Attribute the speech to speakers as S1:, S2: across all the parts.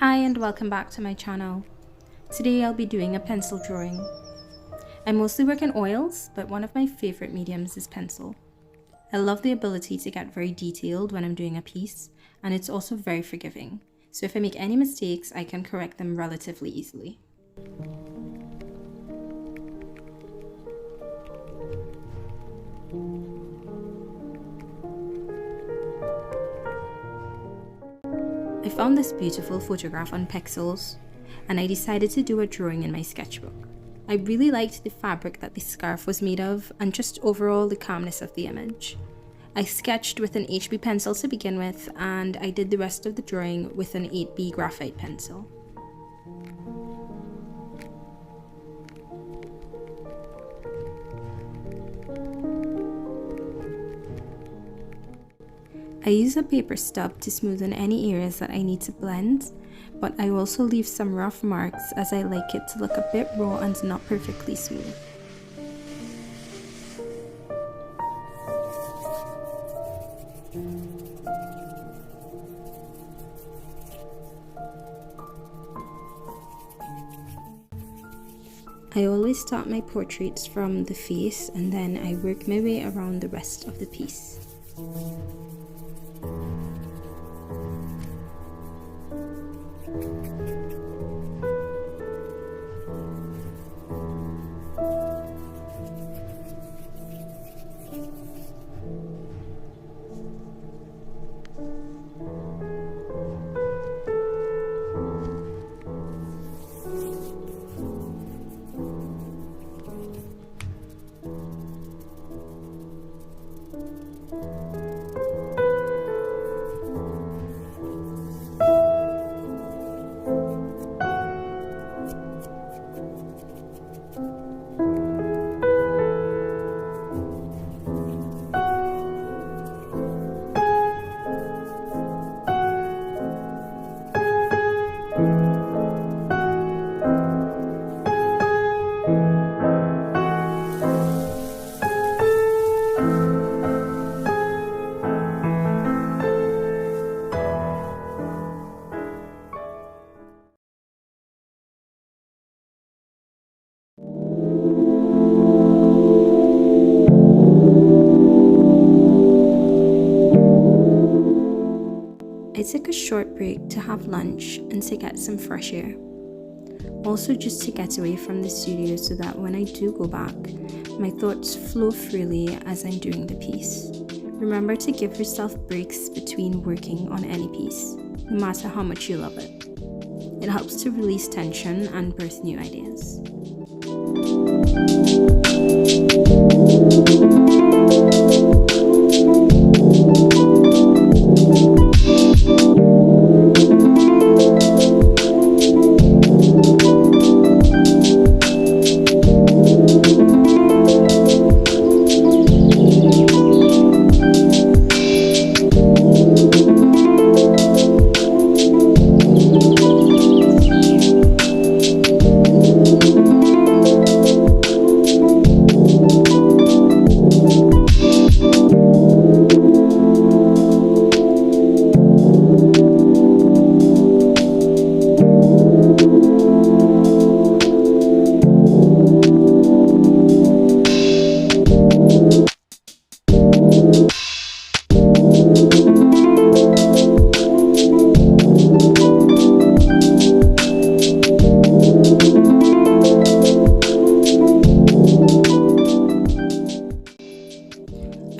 S1: Hi and welcome back to my channel. Today I'll be doing a pencil drawing. I mostly work in oils, but one of my favorite mediums is pencil. I love the ability to get very detailed when I'm doing a piece, and it's also very forgiving. So if I make any mistakes, I can correct them relatively easily. I found this beautiful photograph on Pixels, and I decided to do a drawing in my sketchbook. I really liked the fabric that the scarf was made of, and just overall the calmness of the image. I sketched with an HB pencil to begin with, and I did the rest of the drawing with an 8B graphite pencil. I use a paper stub to smoothen any areas that I need to blend, but I also leave some rough marks as I like it to look a bit raw and not perfectly smooth. I always start my portraits from the face and then I work my way around the rest of the piece. I took a short break to have lunch and to get some fresh air. Also just to get away from the studio so that when I do go back, my thoughts flow freely as I'm doing the piece. Remember to give yourself breaks between working on any piece, no matter how much you love it. It helps to release tension and birth new ideas.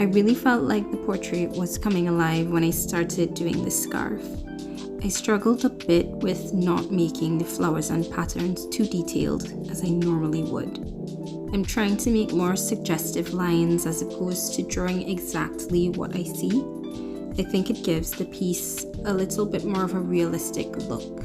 S1: I really felt like the portrait was coming alive when I started doing the scarf. I struggled a bit with not making the flowers and patterns too detailed as I normally would. I'm trying to make more suggestive lines as opposed to drawing exactly what I see. I think it gives the piece a little bit more of a realistic look.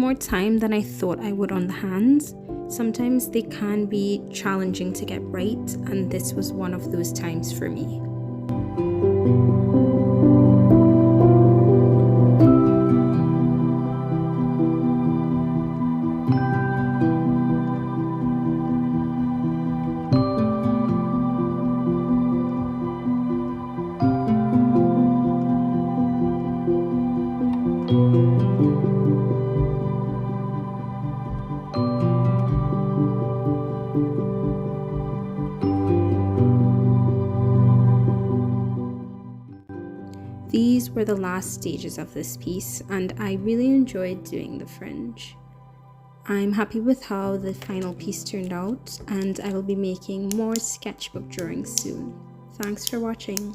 S1: more time than I thought I would on the hands. Sometimes they can be challenging to get right, and this was one of those times for me. These were the last stages of this piece, and I really enjoyed doing the fringe. I'm happy with how the final piece turned out, and I will be making more sketchbook drawings soon. Thanks for watching.